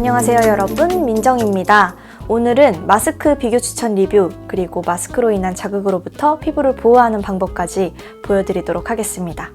안녕하세요 여러분, 민정입니다. 오늘은 마스크 비교 추천 리뷰, 그리고 마스크로 인한 자극으로부터 피부를 보호하는 방법까지 보여드리도록 하겠습니다.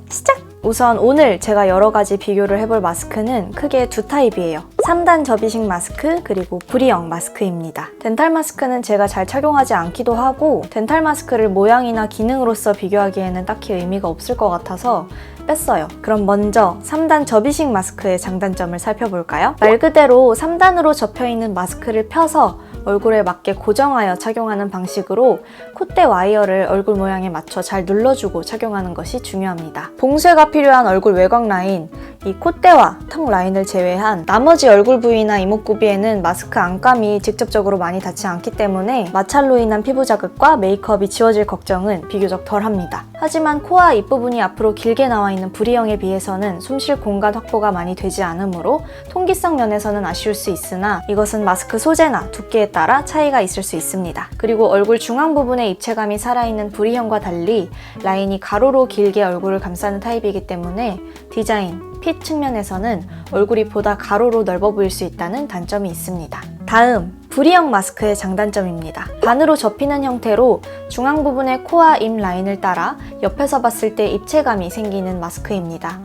시작! 우선 오늘 제가 여러가지 비교를 해볼 마스크는 크게 두 타입이에요. 3단 접이식 마스크, 그리고 V형 마스크입니다. 덴탈 마스크는 제가 잘 착용하지 않기도 하고, 덴탈 마스크를 모양이나 기능으로서 비교하기에는 딱히 의미가 없을 것 같아서 뺐어요. 그럼 먼저 3단 접이식 마스크의 장단점을 살펴볼까요? 말 그대로 3단으로 접혀있는 마스크를 펴서 얼굴에 맞게 고정하여 착용하는 방식으로 콧대 와이어를 얼굴 모양에 맞춰 잘 눌러주고 착용하는 것이 중요합니다. 봉쇄가 필요한 얼굴 외곽 라인, 이 콧대와 턱 라인을 제외한 나머지 얼굴 부위나 이목구비에는 마스크 안감이 직접적으로 많이 닿지 않기 때문에 마찰로 인한 피부 자극과 메이크업이 지워질 걱정은 비교적 덜합니다. 하지만 코와 입부분이 앞으로 길게 나와 있는 V형에 비해서는 숨쉴 공간 확보가 많이 되지 않으므로 통기성 면에서는 아쉬울 수 있으나 이것은 마스크 소재나 두께에 따라 차이가 있을 수 있습니다. 그리고 얼굴 중앙 부분에 입체감이 살아있는 V형과 달리 라인이 가로로 길게 얼굴을 감싸는 타입이기 때문에 디자인, 핏 측면에서는 얼굴이 보다 가로로 넓어 보일 수 있다는 단점이 있습니다. 다음, V형 마스크의 장단점입니다. 반으로 접히는 형태로 중앙 부분의 코와 입 라인을 따라 옆에서 봤을 때 입체감이 생기는 마스크입니다.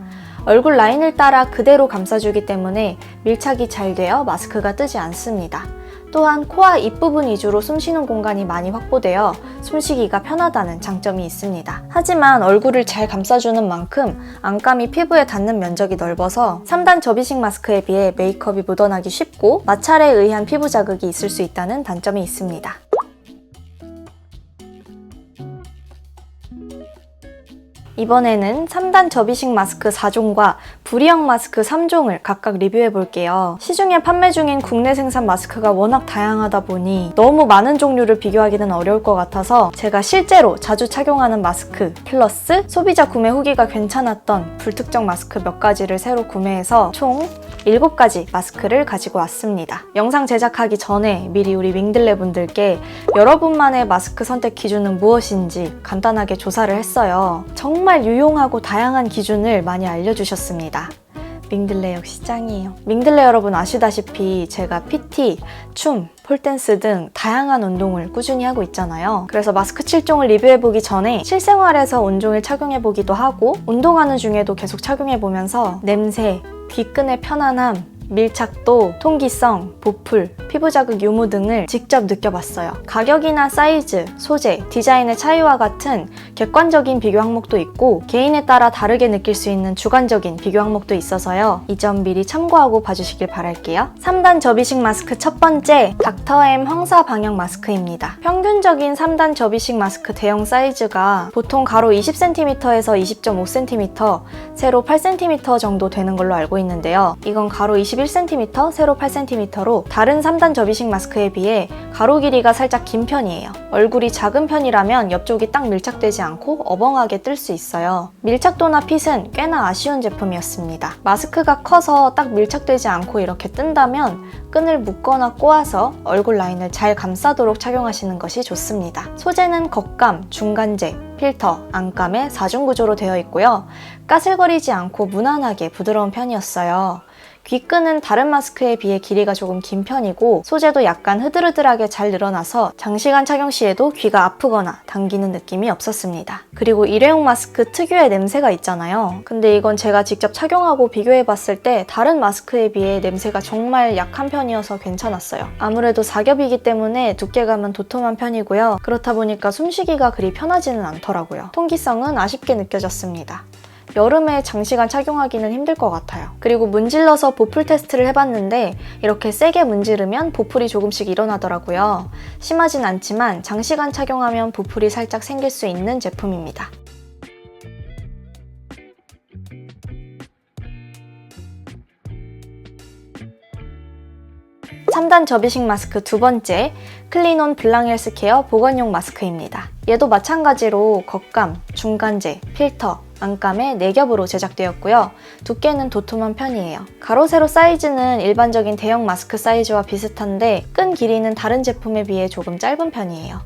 얼굴 라인을 따라 그대로 감싸주기 때문에 밀착이 잘 되어 마스크가 뜨지 않습니다. 또한 코와 입부분 위주로 숨쉬는 공간이 많이 확보되어 숨쉬기가 편하다는 장점이 있습니다. 하지만 얼굴을 잘 감싸주는 만큼 안감이 피부에 닿는 면적이 넓어서 3단 접이식 마스크에 비해 메이크업이 묻어나기 쉽고 마찰에 의한 피부 자극이 있을 수 있다는 단점이 있습니다. 이번에는 3단 접이식 마스크 4종과 V형 마스크 3종을 각각 리뷰해 볼게요. 시중에 판매 중인 국내 생산 마스크가 워낙 다양하다 보니 너무 많은 종류를 비교하기는 어려울 것 같아서 제가 실제로 자주 착용하는 마스크 플러스 소비자 구매 후기가 괜찮았던 불특정 마스크 몇 가지를 새로 구매해서 총 7가지 마스크를 가지고 왔습니다. 영상 제작하기 전에 미리 우리 밍들레 분들께 여러분만의 마스크 선택 기준은 무엇인지 간단하게 조사를 했어요. 정말 유용하고 다양한 기준을 많이 알려주셨습니다. 밍들레 역시 짱이에요. 밍들레 여러분 아시다시피 제가 PT, 춤, 폴댄스 등 다양한 운동을 꾸준히 하고 있잖아요. 그래서 마스크 7종을 리뷰해보기 전에 실생활에서 온종일 착용해보기도 하고 운동하는 중에도 계속 착용해보면서 냄새, 귀끈의 편안함, 밀착도, 통기성, 보풀, 피부 자극 유무 등을 직접 느껴봤어요. 가격이나 사이즈, 소재, 디자인의 차이와 같은 객관적인 비교 항목도 있고 개인에 따라 다르게 느낄 수 있는 주관적인 비교 항목도 있어서요. 이 점 미리 참고하고 봐주시길 바랄게요. 3단 접이식 마스크 첫 번째, 닥터엠 황사 방역 마스크입니다. 평균적인 3단 접이식 마스크 대형 사이즈가 보통 가로 20cm에서 20.5cm, 세로 8cm 정도 되는 걸로 알고 있는데요. 이건 가로 21cm, 세로 8cm로 다른 3단 접이식 마스크에 비해 가로 길이가 살짝 긴 편이에요. 얼굴이 작은 편이라면 옆쪽이 딱 밀착되지 않고 어벙하게 뜰 수 있어요. 밀착도나 핏은 꽤나 아쉬운 제품이었습니다. 마스크가 커서 딱 밀착되지 않고 이렇게 뜬다면 끈을 묶거나 꼬아서 얼굴 라인을 잘 감싸도록 착용하시는 것이 좋습니다. 소재는 겉감, 중간재, 필터, 안감의 4중 구조로 되어 있고요. 까슬거리지 않고 무난하게 부드러운 편이었어요. 귀끈은 다른 마스크에 비해 길이가 조금 긴 편이고 소재도 약간 흐드르드하게 잘 늘어나서 장시간 착용 시에도 귀가 아프거나 당기는 느낌이 없었습니다. 그리고 일회용 마스크 특유의 냄새가 있잖아요. 근데 이건 제가 직접 착용하고 비교해봤을 때 다른 마스크에 비해 냄새가 정말 약한 편이어서 괜찮았어요. 아무래도 사겹이기 때문에 두께감은 도톰한 편이고요. 그렇다 보니까 숨쉬기가 그리 편하지는 않더라고요. 통기성은 아쉽게 느껴졌습니다. 여름에 장시간 착용하기는 힘들 것 같아요. 그리고 문질러서 보풀 테스트를 해봤는데 이렇게 세게 문지르면 보풀이 조금씩 일어나더라고요. 심하진 않지만 장시간 착용하면 보풀이 살짝 생길 수 있는 제품입니다. (3단) 접이식 마스크 두 번째, 클린온 블랑헬스케어 보건용 마스크입니다. 얘도 마찬가지로 겉감, 중간재, 필터, 안감의 4겹으로 제작되었고요. 두께는 도톰한 편이에요. 가로, 세로 사이즈는 일반적인 대형 마스크 사이즈와 비슷한데 끈 길이는 다른 제품에 비해 조금 짧은 편이에요.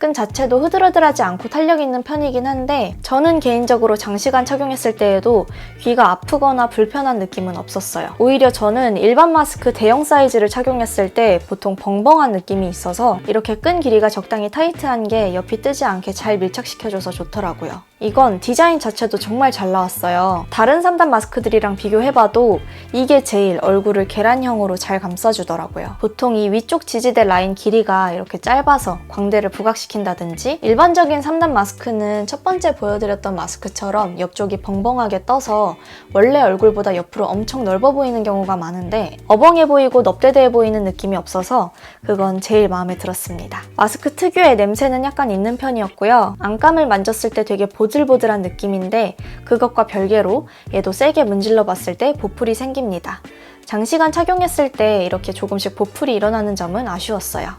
끈 자체도 흐드러들하지 않고 탄력 있는 편이긴 한데 저는 개인적으로 장시간 착용했을 때에도 귀가 아프거나 불편한 느낌은 없었어요. 오히려 저는 일반 마스크 대형 사이즈를 착용했을 때 보통 벙벙한 느낌이 있어서 이렇게 끈 길이가 적당히 타이트한 게 옆이 뜨지 않게 잘 밀착시켜줘서 좋더라고요. 이건 디자인 자체도 정말 잘 나왔어요. 다른 3단 마스크들이랑 비교해봐도 이게 제일 얼굴을 계란형으로 잘 감싸주더라고요. 보통 이 위쪽 지지대 라인 길이가 이렇게 짧아서 광대를 부각시킨다든지 일반적인 3단 마스크는 첫 번째 보여드렸던 마스크처럼 옆쪽이 벙벙하게 떠서 원래 얼굴보다 옆으로 엄청 넓어 보이는 경우가 많은데 어벙해 보이고 넙대대해 보이는 느낌이 없어서 그건 제일 마음에 들었습니다. 마스크 특유의 냄새는 약간 있는 편이었고요. 안감을 만졌을 때 되게 보들보들한 느낌인데 그것과 별개로 얘도 세게 문질러 봤을 때 보풀이 생깁니다. 장시간 착용했을 때 이렇게 조금씩 보풀이 일어나는 점은 아쉬웠어요.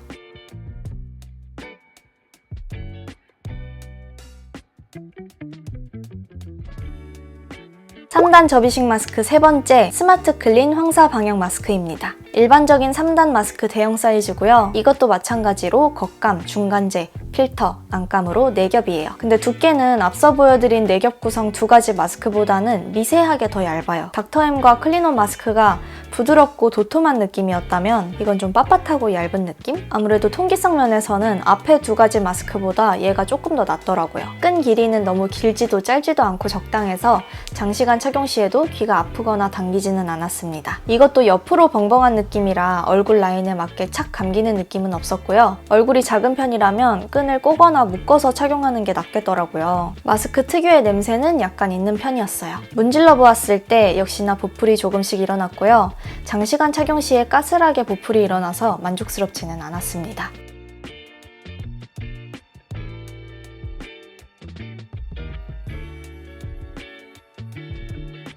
3단 접이식 마스크 세 번째, 스마트 클린 황사 방역 마스크입니다. 일반적인 3단 마스크 대형 사이즈고요. 이것도 마찬가지로 겉감, 중간재, 필터, 안감으로 4겹이에요. 근데 두께는 앞서 보여드린 4겹 구성 두 가지 마스크보다는 미세하게 더 얇아요. 닥터엠과 클린온 마스크가 부드럽고 도톰한 느낌이었다면 이건 좀 빳빳하고 얇은 느낌? 아무래도 통기성 면에서는 앞에 두 가지 마스크보다 얘가 조금 더 낫더라고요. 끈 길이는 너무 길지도 짧지도 않고 적당해서 장시간 착용 시에도 귀가 아프거나 당기지는 않았습니다. 이것도 옆으로 벙벙한 느낌이라 얼굴 라인에 맞게 착 감기는 느낌은 없었고요. 얼굴이 작은 편이라면 끈을 꼬거나 묶어서 착용하는 게 낫겠더라고요. 마스크 특유의 냄새는 약간 있는 편이었어요. 문질러 보았을 때 역시나 보풀이 조금씩 일어났고요. 장시간 착용 시에 까슬하게 보풀이 일어나서 만족스럽지는 않았습니다.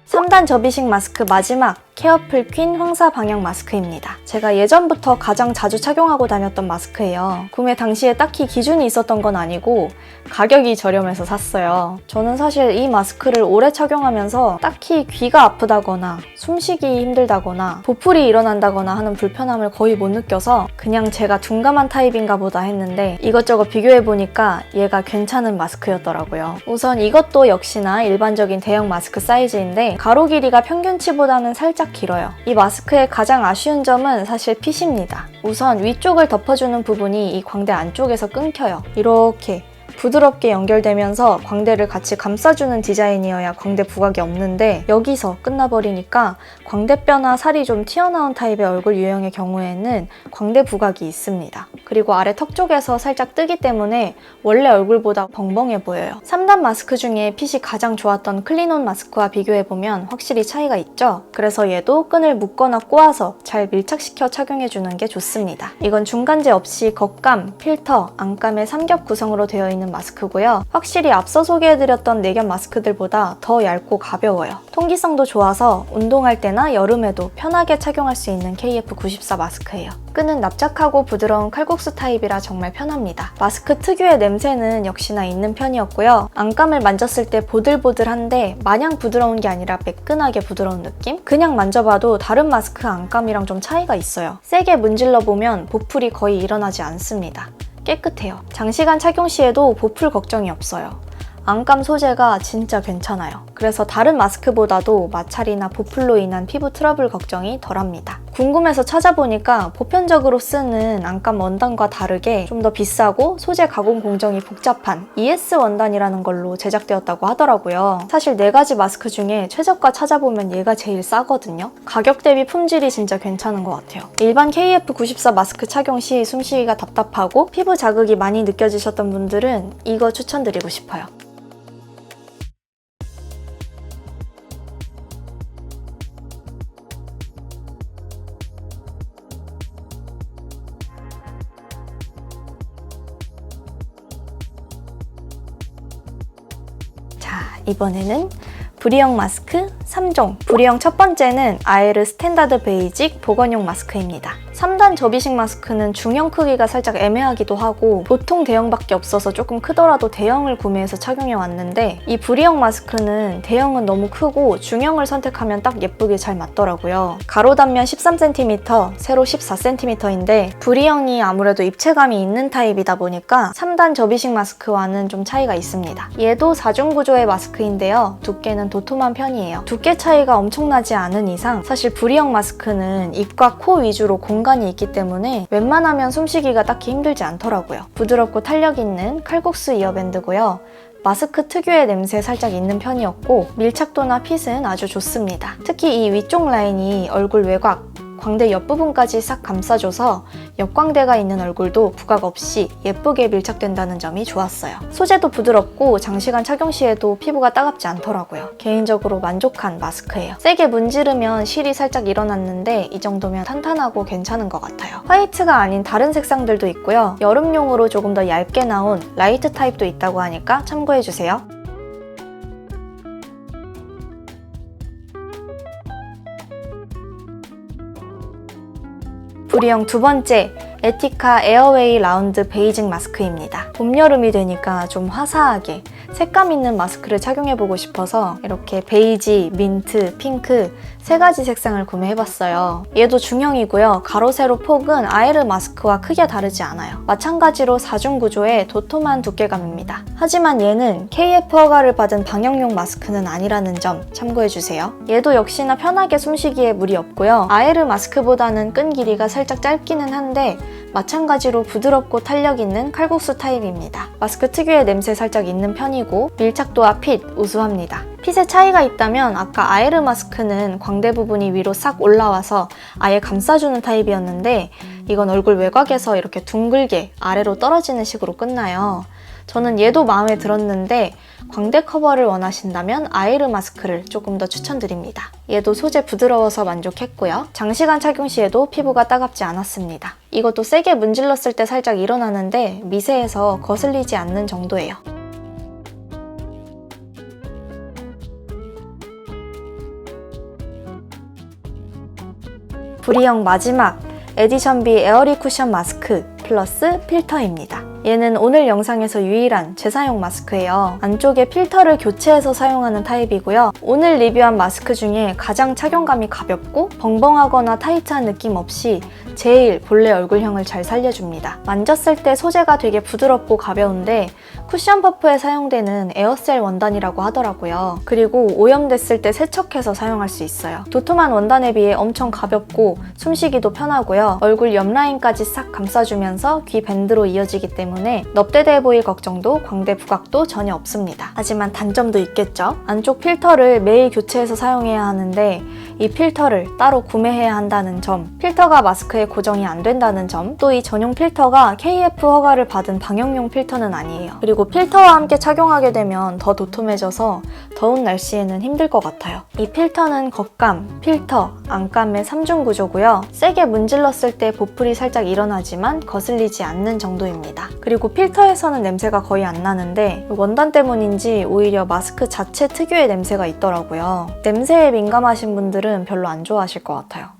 3단 접이식 마스크 마지막 케어풀 퀸 황사 방역 마스크입니다. 제가 예전부터 가장 자주 착용하고 다녔던 마스크예요. 구매 당시에 딱히 기준이 있었던 건 아니고 가격이 저렴해서 샀어요. 저는 사실 이 마스크를 오래 착용하면서 딱히 귀가 아프다거나 숨쉬기 힘들다거나 보풀이 일어난다거나 하는 불편함을 거의 못 느껴서 그냥 제가 둔감한 타입인가 보다 했는데 이것저것 비교해보니까 얘가 괜찮은 마스크였더라고요. 우선 이것도 역시나 일반적인 대형 마스크 사이즈인데 가로 길이가 평균치보다는 살짝 길어요. 이 마스크의 가장 아쉬운 점은 사실 핏입니다. 우선 위쪽을 덮어주는 부분이 이 광대 안쪽에서 끊겨요. 이렇게 부드럽게 연결되면서 광대를 같이 감싸주는 디자인이어야 광대 부각이 없는데 여기서 끝나버리니까 광대뼈나 살이 좀 튀어나온 타입의 얼굴 유형의 경우에는 광대 부각이 있습니다. 그리고 아래 턱 쪽에서 살짝 뜨기 때문에 원래 얼굴보다 벙벙해 보여요. 3단 마스크 중에 핏이 가장 좋았던 클린온 마스크와 비교해보면 확실히 차이가 있죠? 그래서 얘도 끈을 묶거나 꼬아서 잘 밀착시켜 착용해주는 게 좋습니다. 이건 중간재 없이 겉감, 필터, 안감의 3겹 구성으로 되어 있는 마스크고요. 확실히 앞서 소개해드렸던 4겹 마스크들보다 더 얇고 가벼워요. 통기성도 좋아서 운동할 때나 여름에도 편하게 착용할 수 있는 KF94 마스크예요. 끈은 납작하고 부드러운 칼국수 타입이라 정말 편합니다. 마스크 특유의 냄새는 역시나 있는 편이었고요. 안감을 만졌을 때 보들보들한데 마냥 부드러운 게 아니라 매끈하게 부드러운 느낌? 그냥 만져봐도 다른 마스크 안감이랑 좀 차이가 있어요. 세게 문질러 보면 보풀이 거의 일어나지 않습니다. 깨끗해요. 장시간 착용 시에도 보풀 걱정이 없어요. 안감 소재가 진짜 괜찮아요. 그래서 다른 마스크보다도 마찰이나 보풀로 인한 피부 트러블 걱정이 덜합니다. 궁금해서 찾아보니까 보편적으로 쓰는 안감 원단과 다르게 좀 더 비싸고 소재 가공 공정이 복잡한 ES 원단이라는 걸로 제작되었다고 하더라고요. 사실 4가지 마스크 중에 최저가 찾아보면 얘가 제일 싸거든요. 가격 대비 품질이 진짜 괜찮은 것 같아요. 일반 KF94 마스크 착용 시 숨쉬기가 답답하고 피부 자극이 많이 느껴지셨던 분들은 이거 추천드리고 싶어요. 이번에는 브리형 마스크 3종, V리형 첫 번째는 아에르 스탠다드 베이직 보건용 마스크입니다. 3단 접이식 마스크는 중형 크기가 살짝 애매하기도 하고 보통 대형밖에 없어서 조금 크더라도 대형을 구매해서 착용해 왔는데 이 V리형 마스크는 대형은 너무 크고 중형을 선택하면 딱 예쁘게 잘 맞더라고요. 가로 단면 13cm, 세로 14cm인데 V리형이 아무래도 입체감이 있는 타입이다 보니까 3단 접이식 마스크와는 좀 차이가 있습니다. 얘도 4중 구조의 마스크인데요. 두께는 도톰한 편이에요. 두께 차이가 엄청나지 않은 이상 사실 V리형 마스크는 입과 코 위주로 공간이 있기 때문에 웬만하면 숨쉬기가 딱히 힘들지 않더라고요. 부드럽고 탄력 있는 칼국수 이어밴드고요. 마스크 특유의 냄새 살짝 있는 편이었고 밀착도나 핏은 아주 좋습니다. 특히 이 위쪽 라인이 얼굴 외곽, 광대 옆부분까지 싹 감싸줘서 역광대가 있는 얼굴도 부각 없이 예쁘게 밀착된다는 점이 좋았어요. 소재도 부드럽고 장시간 착용 시에도 피부가 따갑지 않더라고요. 개인적으로 만족한 마스크예요. 세게 문지르면 실이 살짝 일어났는데 이 정도면 탄탄하고 괜찮은 것 같아요. 화이트가 아닌 다른 색상들도 있고요. 여름용으로 조금 더 얇게 나온 라이트 타입도 있다고 하니까 참고해주세요. V리형 두 번째, 에티카 에어웨이 라운드 베이직 마스크입니다. 봄, 여름이 되니까 좀 화사하게 색감 있는 마스크를 착용해보고 싶어서 이렇게 베이지, 민트, 핑크 세 가지 색상을 구매해봤어요. 얘도 중형이고요. 가로, 세로 폭은 아에르 마스크와 크게 다르지 않아요. 마찬가지로 4중 구조의 도톰한 두께감입니다. 하지만 얘는 KF 허가를 받은 방역용 마스크는 아니라는 점 참고해주세요. 얘도 역시나 편하게 숨쉬기에 무리 없고요. 아에르 마스크보다는 끈 길이가 살짝 짧기는 한데 마찬가지로 부드럽고 탄력 있는 칼국수 타입입니다. 마스크 특유의 냄새 살짝 있는 편이고 밀착도와 핏 우수합니다. 핏의 차이가 있다면 아까 아에르 마스크는 광대 부분이 위로 싹 올라와서 아예 감싸주는 타입이었는데 이건 얼굴 외곽에서 이렇게 둥글게 아래로 떨어지는 식으로 끝나요. 저는 얘도 마음에 들었는데 광대 커버를 원하신다면 아에르 마스크를 조금 더 추천드립니다. 얘도 소재 부드러워서 만족했고요. 장시간 착용 시에도 피부가 따갑지 않았습니다. 이것도 세게 문질렀을 때 살짝 일어나는데 미세해서 거슬리지 않는 정도예요. V리형 마지막 에디션 B 에어리 쿠션 마스크 플러스 필터입니다. 얘는 오늘 영상에서 유일한 재사용 마스크예요. 안쪽에 필터를 교체해서 사용하는 타입이고요. 오늘 리뷰한 마스크 중에 가장 착용감이 가볍고 벙벙하거나 타이트한 느낌 없이 제일 본래 얼굴형을 잘 살려줍니다. 만졌을 때 소재가 되게 부드럽고 가벼운데 쿠션 퍼프에 사용되는 에어셀 원단이라고 하더라고요. 그리고 오염됐을 때 세척해서 사용할 수 있어요. 도톰한 원단에 비해 엄청 가볍고 숨쉬기도 편하고요. 얼굴 옆라인까지 싹 감싸주면서 귀 밴드로 이어지기 때문에 넙대대해 보일 걱정도 광대 부각도 전혀 없습니다. 하지만 단점도 있겠죠? 안쪽 필터를 매일 교체해서 사용해야 하는데 이 필터를 따로 구매해야 한다는 점, 필터가 마스크에 고정이 안 된다는 점, 또 이 전용 필터가 KF 허가를 받은 방역용 필터는 아니에요. 그리고 필터와 함께 착용하게 되면 더 도톰해져서 더운 날씨에는 힘들 것 같아요. 이 필터는 겉감, 필터, 안감의 3중 구조고요. 세게 문질렀을 때 보풀이 살짝 일어나지만 거슬리지 않는 정도입니다. 그리고 필터에서는 냄새가 거의 안 나는데 원단 때문인지 오히려 마스크 자체 특유의 냄새가 있더라고요. 냄새에 민감하신 분들은 별로 안 좋아하실 것 같아요.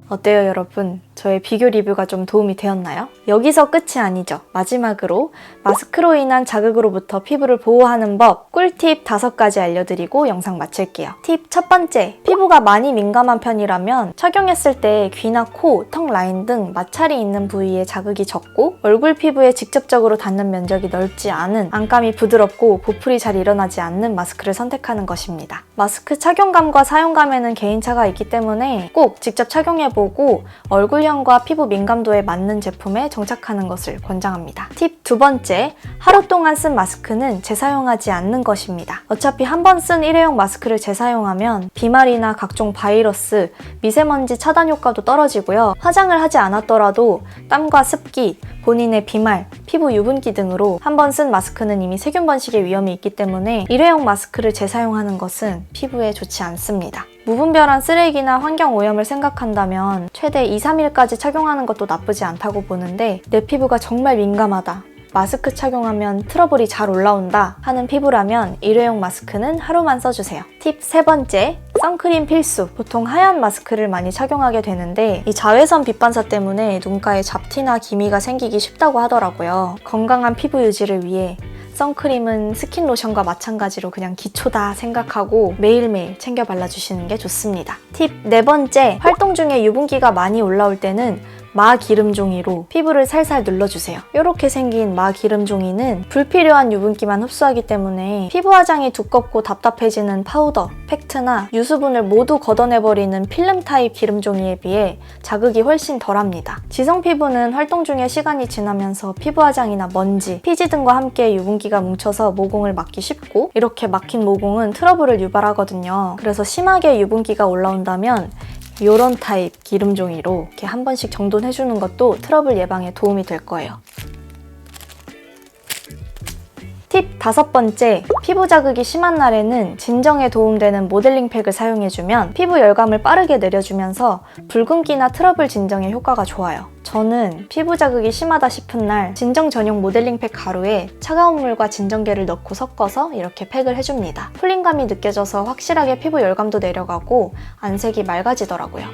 어때요, 여러분? 저의 비교 리뷰가 좀 도움이 되었나요? 여기서 끝이 아니죠. 마지막으로 마스크로 인한 자극으로부터 피부를 보호하는 법 꿀팁 5가지 알려드리고 영상 마칠게요. 팁 첫 번째, 피부가 많이 민감한 편이라면 착용했을 때 귀나 코, 턱 라인 등 마찰이 있는 부위에 자극이 적고 얼굴 피부에 직접적으로 닿는 면적이 넓지 않은 안감이 부드럽고 보풀이 잘 일어나지 않는 마스크를 선택하는 것입니다. 마스크 착용감과 사용감에는 개인차가 있기 때문에 꼭 직접 착용해보고 얼굴형 유지형과 피부 민감도에 맞는 제품에 정착하는 것을 권장합니다. 팁 두 번째, 하루 동안 쓴 마스크는 재사용하지 않는 것입니다. 어차피 한 번 쓴 일회용 마스크를 재사용하면 비말이나 각종 바이러스, 미세먼지 차단 효과도 떨어지고요. 화장을 하지 않았더라도 땀과 습기, 본인의 비말, 피부 유분기 등으로 한 번 쓴 마스크는 이미 세균 번식의 위험이 있기 때문에 일회용 마스크를 재사용하는 것은 피부에 좋지 않습니다. 무분별한 쓰레기나 환경 오염을 생각한다면 최대 2-3일까지 착용하는 것도 나쁘지 않다고 보는데 내 피부가 정말 민감하다, 마스크 착용하면 트러블이 잘 올라온다 하는 피부라면 일회용 마스크는 하루만 써주세요. 팁 세 번째, 선크림 필수. 보통 하얀 마스크를 많이 착용하게 되는데 이 자외선 빛반사 때문에 눈가에 잡티나 기미가 생기기 쉽다고 하더라고요. 건강한 피부 유지를 위해 선크림은 스킨 로션과 마찬가지로 그냥 기초다 생각하고 매일매일 챙겨 발라주시는 게 좋습니다. 팁 네 번째, 활동 중에 유분기가 많이 올라올 때는 마 기름 종이로 피부를 살살 눌러주세요. 이렇게 생긴 마 기름 종이는 불필요한 유분기만 흡수하기 때문에 피부 화장이 두껍고 답답해지는 파우더, 팩트나 유수분을 모두 걷어내버리는 필름 타입 기름 종이에 비해 자극이 훨씬 덜합니다. 지성 피부는 활동 중에 시간이 지나면서 피부 화장이나 먼지, 피지 등과 함께 유분기가 뭉쳐서 모공을 막기 쉽고 이렇게 막힌 모공은 트러블을 유발하거든요. 그래서 심하게 유분기가 올라온다면 이런 타입 기름 종이로 이렇게 한 번씩 정돈해주는 것도 트러블 예방에 도움이 될 거예요. 팁 다섯 번째, 피부 자극이 심한 날에는 진정에 도움되는 모델링 팩을 사용해주면 피부 열감을 빠르게 내려주면서 붉은기나 트러블 진정에 효과가 좋아요. 저는 피부 자극이 심하다 싶은 날 진정 전용 모델링 팩 가루에 차가운 물과 진정제를 넣고 섞어서 이렇게 팩을 해줍니다. 풀림감이 느껴져서 확실하게 피부 열감도 내려가고 안색이 맑아지더라고요.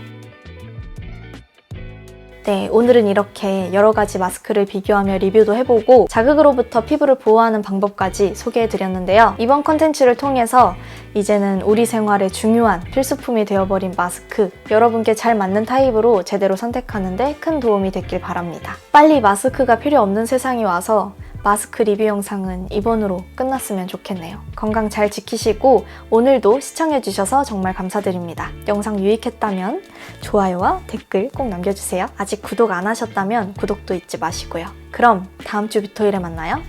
네, 오늘은 이렇게 여러 가지 마스크를 비교하며 리뷰도 해보고 자극으로부터 피부를 보호하는 방법까지 소개해드렸는데요. 이번 컨텐츠를 통해서 이제는 우리 생활에 중요한 필수품이 되어버린 마스크, 여러분께 잘 맞는 타입으로 제대로 선택하는데 큰 도움이 됐길 바랍니다. 빨리 마스크가 필요 없는 세상이 와서 마스크 리뷰 영상은 이번으로 끝났으면 좋겠네요. 건강 잘 지키시고 오늘도 시청해주셔서 정말 감사드립니다. 영상 유익했다면 좋아요와 댓글 꼭 남겨주세요. 아직 구독 안 하셨다면 구독도 잊지 마시고요. 그럼 다음 주 뷰토일에 만나요.